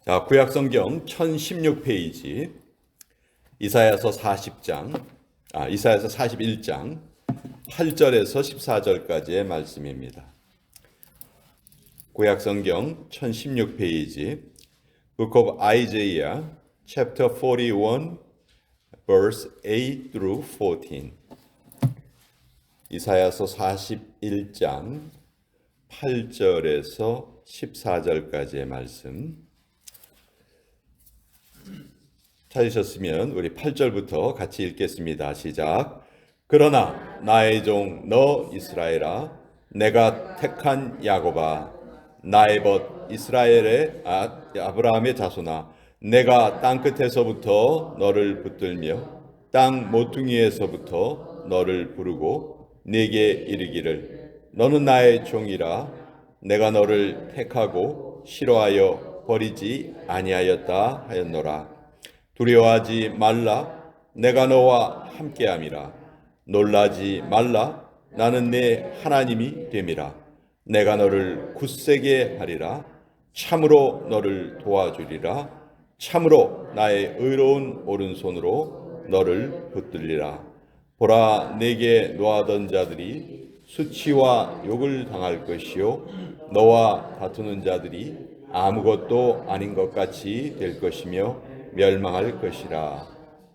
자, 구약성경 1016페이지 이사야서 41장 8절에서 14절까지의 말씀입니다. 구약성경 1016페이지 Book of Isaiah chapter 41 verse 8 through 14. 이사야서 41장 8절에서 14절까지의 말씀. 찾으셨으면 우리 8절부터 같이 읽겠습니다. 시작. 그러나 나의 종 너 이스라엘아, 내가 택한 야곱아, 나의 벗 이스라엘의 아브라함의 자손아, 내가 땅끝에서부터 너를 붙들며 땅 모퉁이에서부터 너를 부르고 네게 이르기를 너는 나의 종이라. 내가 너를 택하고 싫어하여 버리지 아니하였다 하였노라. 두려워하지 말라. 내가 너와 함께함이라. 놀라지 말라. 나는 네 하나님이 됨이라. 내가 너를 굳세게 하리라. 참으로 너를 도와주리라. 참으로 나의 의로운 오른손으로 너를 붙들리라. 보라, 내게 노하던 자들이 수치와 욕을 당할 것이요 너와 다투는 자들이 아무것도 아닌 것 같이 될 것이며 멸망할 것이라.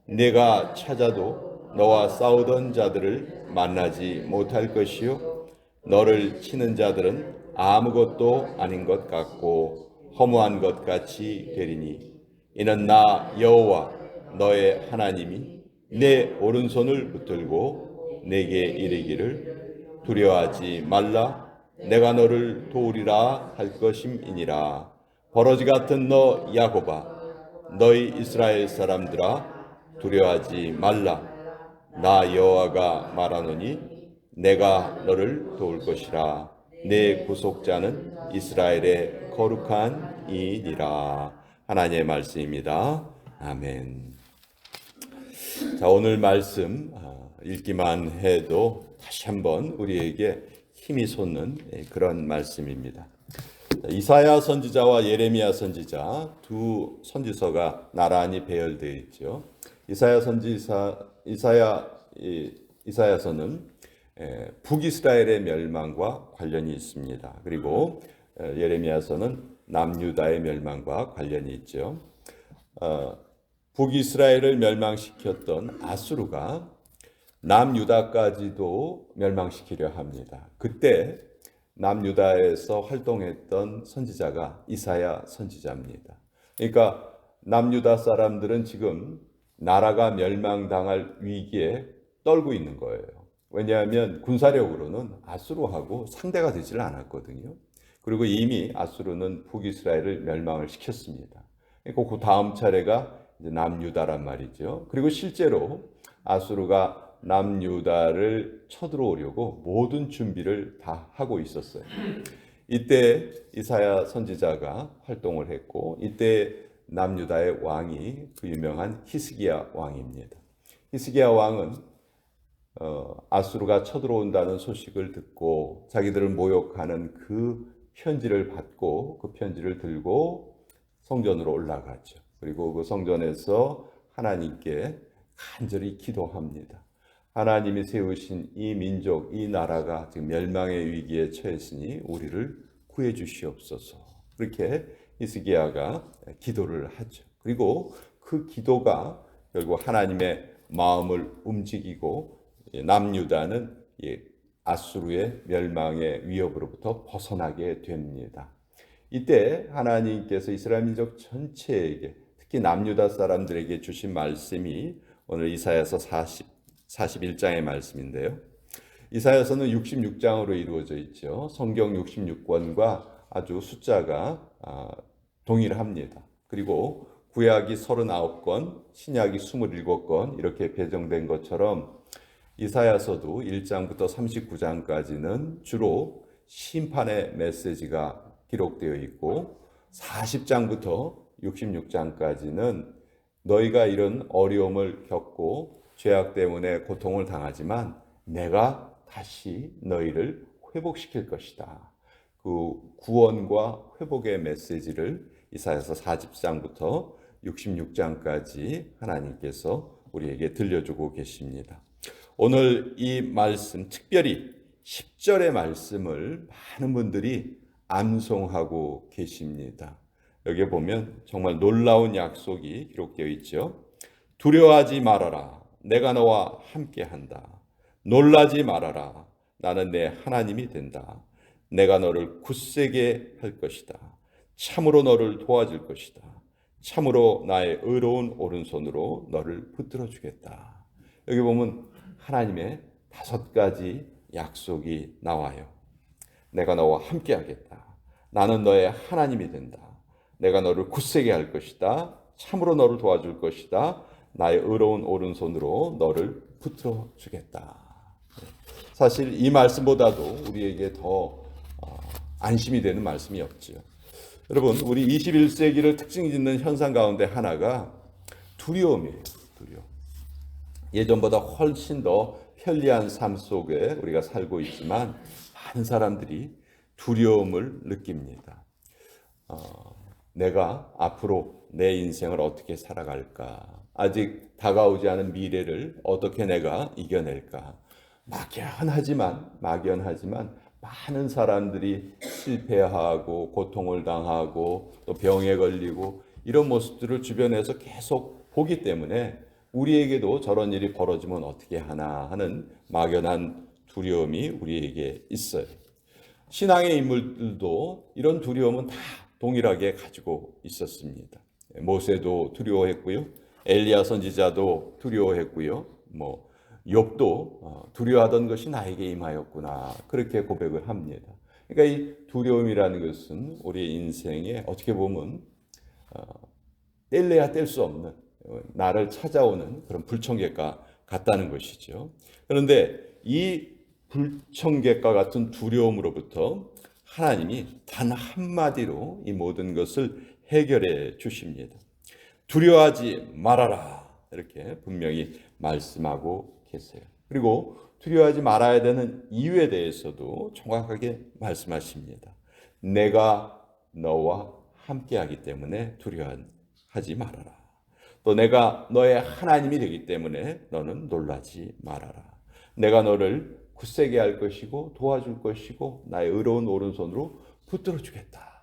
내가 찾아도 너와 싸우던 자들을 만나지 못할 것이요 너를 치는 자들은 아무것도 아닌 것 같고 허무한 것 같이 되리니 이는 나 여호와 너의 하나님이 내 오른손을 붙들고 내게 이르기를 두려워하지 말라. 내가 너를 도우리라 할 것임이니라. 버러지 같은 너 야곱아, 너희 이스라엘 사람들아, 두려워하지 말라. 나 여호와가 말하노니 내가 너를 도울 것이라. 내 구속자는 이스라엘의 거룩한 이니라. 하나님의 말씀입니다. 아멘. 자, 오늘 말씀 읽기만 해도 다시 한번 우리에게 힘이 솟는 그런 말씀입니다. 이사야 선지자와 예레미야 선지자 두 선지서가 나란히 배열되어 있죠. 이사야서는 북이스라엘의 멸망과 관련이 있습니다. 그리고 예레미야서는 남유다의 멸망과 관련이 있죠. 북이스라엘을 멸망시켰던 아수르가 남유다까지도 멸망시키려 합니다. 그때 남유다에서 활동했던 선지자가 이사야 선지자입니다. 그러니까 남유다 사람들은 지금 나라가 멸망당할 위기에 떨고 있는 거예요. 왜냐하면 군사력으로는 아수르하고 상대가 되지를 않았거든요. 그리고 이미 아수르는 북이스라엘을 멸망을 시켰습니다. 그러니까 그 다음 차례가 이제 남유다란 말이죠. 그리고 실제로 아수르가 남유다를 쳐들어오려고 모든 준비를 다 하고 있었어요. 이때 이사야 선지자가 활동을 했고, 이때 남유다의 왕이 그 유명한 히스기야 왕입니다. 히스기야 왕은 아수르가 쳐들어온다는 소식을 듣고 자기들을 모욕하는 그 편지를 받고 그 편지를 들고 성전으로 올라가죠. 그리고 그 성전에서 하나님께 간절히 기도합니다. 하나님이 세우신 이 민족, 이 나라가 지금 멸망의 위기에 처했으니 우리를 구해 주시옵소서. 그렇게 히스기야가 기도를 하죠. 그리고 그 기도가 결국 하나님의 마음을 움직이고 남유다는 아수르의 멸망의 위협으로부터 벗어나게 됩니다. 이때 하나님께서 이스라엘 민족 전체에게, 특히 남유다 사람들에게 주신 말씀이 오늘 이사야서 41장의 말씀인데요. 이사야서는 66장으로 이루어져 있죠. 성경 66권과 아주 숫자가 동일합니다. 그리고 구약이 39권, 신약이 27권 이렇게 배정된 것처럼 이사야서도 1장부터 39장까지는 주로 심판의 메시지가 기록되어 있고 40장부터 66장까지는 너희가 이런 어려움을 겪고 죄악 때문에 고통을 당하지만 내가 다시 너희를 회복시킬 것이다. 그 구원과 회복의 메시지를 이사야서 40장부터 66장까지 하나님께서 우리에게 들려주고 계십니다. 오늘 이 말씀, 특별히 10절의 말씀을 많은 분들이 암송하고 계십니다. 여기에 보면 정말 놀라운 약속이 기록되어 있죠. 두려워하지 말아라. 내가 너와 함께한다. 놀라지 말아라. 나는 내 하나님이 된다. 내가 너를 굳세게 할 것이다. 참으로 너를 도와줄 것이다. 참으로 나의 의로운 오른손으로 너를 붙들어 주겠다. 여기 보면 하나님의 5가지 약속이 나와요. 내가 너와 함께하겠다. 나는 너의 하나님이 된다. 내가 너를 굳세게 할 것이다. 참으로 너를 도와줄 것이다. 나의 의로운 오른손으로 너를 붙들어 주겠다. 사실 이 말씀보다도 우리에게 더 안심이 되는 말씀이 없죠. 여러분, 우리 21세기를 특징 짓는 현상 가운데 하나가 두려움이에요. 두려움. 예전보다 훨씬 더 편리한 삶 속에 우리가 살고 있지만 많은 사람들이 두려움을 느낍니다. 내가 앞으로 내 인생을 어떻게 살아갈까? 아직 다가오지 않은 미래를 어떻게 내가 이겨낼까? 막연하지만 많은 사람들이 실패하고 고통을 당하고 또 병에 걸리고 이런 모습들을 주변에서 계속 보기 때문에 우리에게도 저런 일이 벌어지면 어떻게 하나 하는 막연한 두려움이 우리에게 있어요. 신앙의 인물들도 이런 두려움은 다 동일하게 가지고 있었습니다. 모세도 두려워했고요. 엘리야 선지자도 두려워했고요. 욥도 두려워하던 것이 나에게 임하였구나. 그렇게 고백을 합니다. 그러니까 이 두려움이라는 것은 우리 인생에 어떻게 보면 뗄래야 뗄 수 없는 나를 찾아오는 그런 불청객과 같다는 것이죠. 그런데 이 불청객과 같은 두려움으로부터 하나님이 단 한마디로 이 모든 것을 해결해 주십니다. 두려워하지 말아라. 이렇게 분명히 말씀하고 계세요. 그리고 두려워하지 말아야 되는 이유에 대해서도 정확하게 말씀하십니다. 내가 너와 함께하기 때문에 두려워하지 말아라. 또 내가 너의 하나님이 되기 때문에 너는 놀라지 말아라. 내가 너를 굳세게 할 것이고 도와줄 것이고 나의 의로운 오른손으로 붙들어 주겠다.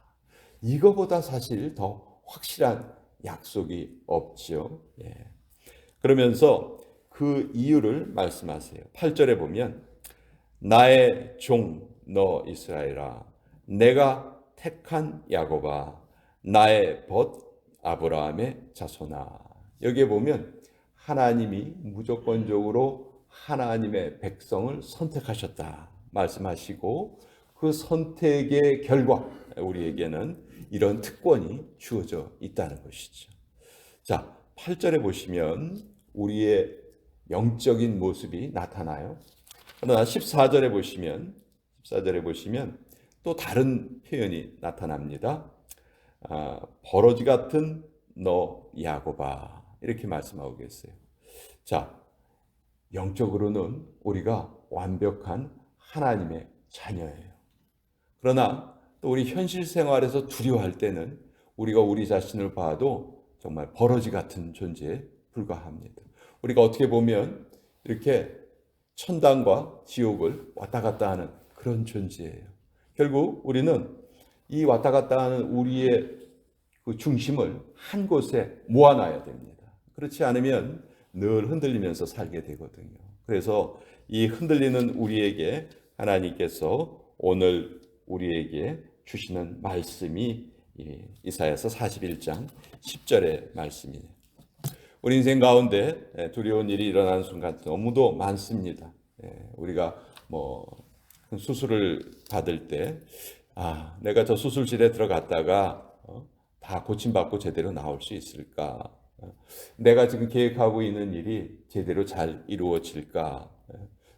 이거보다 사실 더 확실한 약속이 없죠. 그러면서 그 이유를 말씀하세요. 8절에 보면 나의 종 너 이스라엘아 내가 택한 야곱아 나의 벗 아브라함의 자손아. 여기에 보면 하나님이 무조건적으로 하나님의 백성을 선택하셨다 말씀하시고 그 선택의 결과 우리에게는 이런 특권이 주어져 있다는 것이죠. 자, 8절에 보시면 우리의 영적인 모습이 나타나요. 그러나 14절에 보시면 또 다른 표현이 나타납니다. 버러지 같은 너 야곱아 이렇게 말씀하고 계세요. 자, 영적으로는 우리가 완벽한 하나님의 자녀예요. 그러나 또 우리 현실 생활에서 두려워할 때는 우리가 우리 자신을 봐도 정말 버러지 같은 존재에 불과합니다. 우리가 어떻게 보면 이렇게 천당과 지옥을 왔다 갔다 하는 그런 존재예요. 결국 우리는 이 왔다 갔다 하는 우리의 그 중심을 한 곳에 모아놔야 됩니다. 그렇지 않으면 늘 흔들리면서 살게 되거든요. 그래서 이 흔들리는 우리에게 하나님께서 오늘 우리에게 주시는 말씀이 이사야서 41장 10절의 말씀이에요. 우리 인생 가운데 두려운 일이 일어나는 순간 너무도 많습니다. 우리가 수술을 받을 때 내가 저 수술실에 들어갔다가 다 고침받고 제대로 나올 수 있을까? 내가 지금 계획하고 있는 일이 제대로 잘 이루어질까?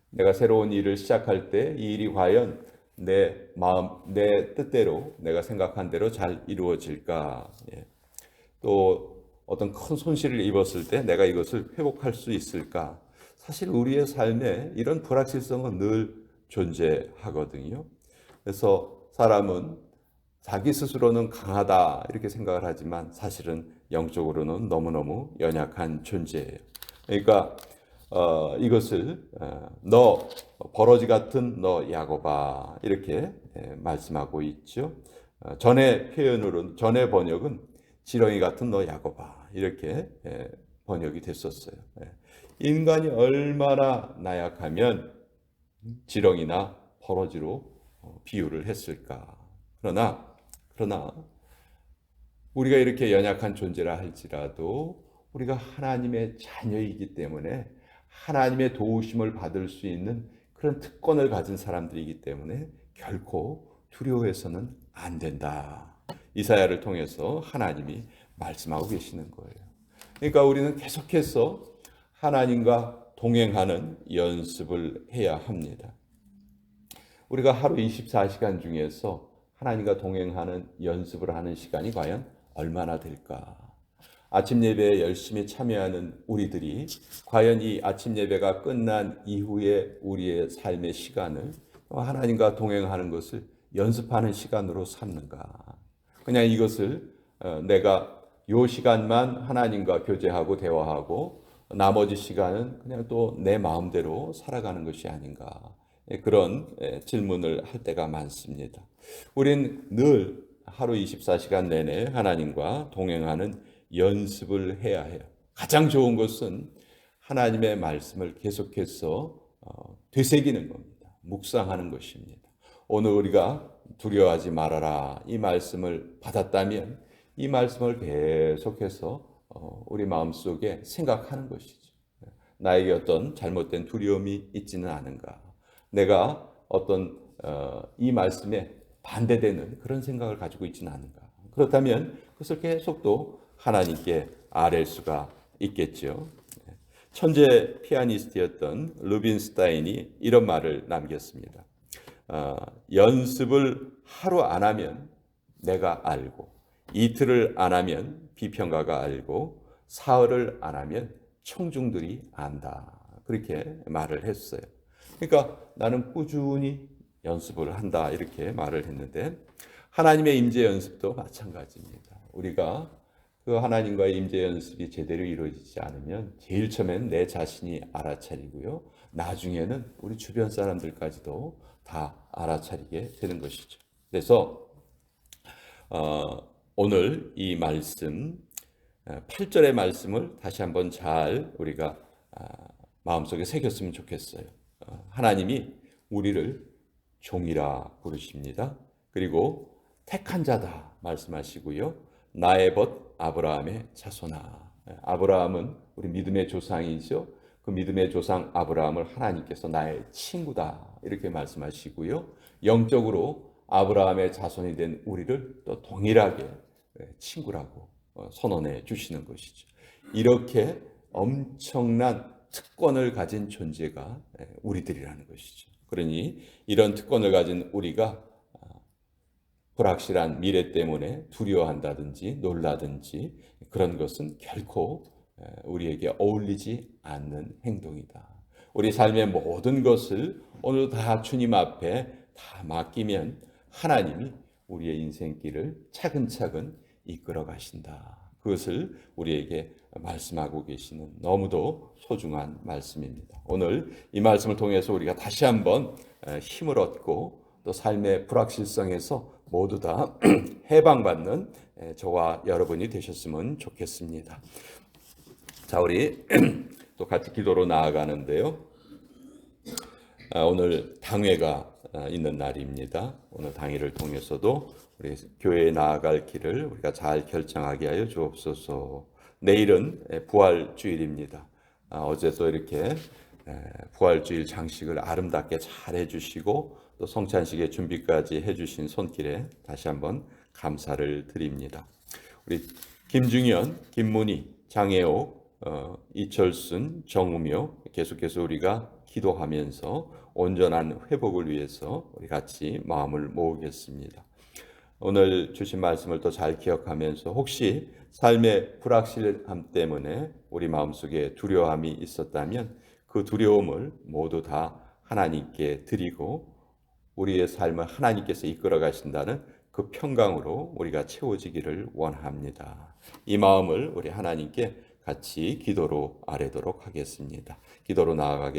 내가 새로운 일을 시작할 때 이 일이 과연 내 마음, 내 뜻대로 내가 생각한 대로 잘 이루어질까? 또 어떤 큰 손실을 입었을 때 내가 이것을 회복할 수 있을까? 사실 우리의 삶에 이런 불확실성은 늘 존재하거든요. 그래서 사람은 자기 스스로는 강하다 이렇게 생각을 하지만 사실은 영적으로는 너무너무 연약한 존재예요. 그러니까 이것을 너 버러지 같은 너 야곱아 이렇게 말씀하고 있죠. 전의 표현으로 전의 번역은 지렁이 같은 너 야곱아 이렇게 번역이 됐었어요. 인간이 얼마나 나약하면 지렁이나 버러지로 비유를 했을까. 그러나 우리가 이렇게 연약한 존재라 할지라도 우리가 하나님의 자녀이기 때문에 하나님의 도우심을 받을 수 있는 그런 특권을 가진 사람들이기 때문에 결코 두려워해서는 안 된다. 이사야를 통해서 하나님이 말씀하고 계시는 거예요. 그러니까 우리는 계속해서 하나님과 동행하는 연습을 해야 합니다. 우리가 하루 24시간 중에서 하나님과 동행하는 연습을 하는 시간이 과연 얼마나 될까? 아침 예배에 열심히 참여하는 우리들이 과연 이 아침 예배가 끝난 이후에 우리의 삶의 시간을 하나님과 동행하는 것을 연습하는 시간으로 삼는가? 그냥 이것을 내가 요 시간만 하나님과 교제하고 대화하고 나머지 시간은 그냥 또 내 마음대로 살아가는 것이 아닌가? 그런 질문을 할 때가 많습니다. 우린 늘 하루 24시간 내내 하나님과 동행하는 연습을 해야 해요. 가장 좋은 것은 하나님의 말씀을 계속해서 되새기는 겁니다. 묵상하는 것입니다. 오늘 우리가 두려워하지 말아라 이 말씀을 받았다면 이 말씀을 계속해서 우리 마음속에 생각하는 것이죠. 나에게 어떤 잘못된 두려움이 있지는 않은가? 내가 어떤 이 말씀에 반대되는 그런 생각을 가지고 있지는 않은가? 그렇다면 그것을 계속 또 하나님께 아뢰 수가 있겠죠. 천재 피아니스트였던 루빈스타인이 이런 말을 남겼습니다. 연습을 하루 안 하면 내가 알고, 이틀을 안 하면 비평가가 알고, 사흘을 안 하면 청중들이 안다. 그렇게 말을 했어요. 그러니까 나는 꾸준히 연습을 한다 이렇게 말을 했는데 하나님의 임재 연습도 마찬가지입니다. 우리가 그 하나님과의 임재 연습이 제대로 이루어지지 않으면 제일 처음엔 내 자신이 알아차리고요. 나중에는 우리 주변 사람들까지도 다 알아차리게 되는 것이죠. 그래서 오늘 이 말씀 8절의 말씀을 다시 한번 잘 우리가 마음속에 새겼으면 좋겠어요. 하나님이 우리를 종이라 부르십니다. 그리고 택한 자다 말씀하시고요. 나의 벗 아브라함의 자손아. 아브라함은 우리 믿음의 조상이죠. 그 믿음의 조상 아브라함을 하나님께서 나의 친구다 이렇게 말씀하시고요. 영적으로 아브라함의 자손이 된 우리를 또 동일하게 친구라고 선언해 주시는 것이죠. 이렇게 엄청난 특권을 가진 존재가 우리들이라는 것이죠. 그러니 이런 특권을 가진 우리가 불확실한 미래 때문에 두려워한다든지 놀라든지 그런 것은 결코 우리에게 어울리지 않는 행동이다. 우리 삶의 모든 것을 오늘 다 주님 앞에 다 맡기면 하나님이 우리의 인생길을 차근차근 이끌어 가신다. 그것을 우리에게 말씀하고 계시는 너무도 소중한 말씀입니다. 오늘 이 말씀을 통해서 우리가 다시 한번 힘을 얻고 또 삶의 불확실성에서 모두 다 해방받는 저와 여러분이 되셨으면 좋겠습니다. 자, 우리 또 같이 기도로 나아가는데요. 오늘 당회가 있는 날입니다. 오늘 당회를 통해서도 우리 교회에 나아갈 길을 우리가 잘 결정하게 하여 주옵소서. 내일은 부활주일입니다. 어제도 이렇게 부활주일 장식을 아름답게 잘 해주시고 또 성찬식의 준비까지 해주신 손길에 다시 한번 감사를 드립니다. 우리 김중현, 김문희, 장혜옥, 이철순, 정우묘 계속해서 우리가 기도하면서 온전한 회복을 위해서 우리 같이 마음을 모으겠습니다. 오늘 주신 말씀을 또 잘 기억하면서 혹시 삶의 불확실함 때문에 우리 마음속에 두려움이 있었다면 그 두려움을 모두 다 하나님께 드리고 우리의 삶을 하나님께서 이끌어 가신다는 그 평강으로 우리가 채워지기를 원합니다. 이 마음을 우리 하나님께 같이 기도로 아뢰도록 하겠습니다. 기도로 나아가겠습니다.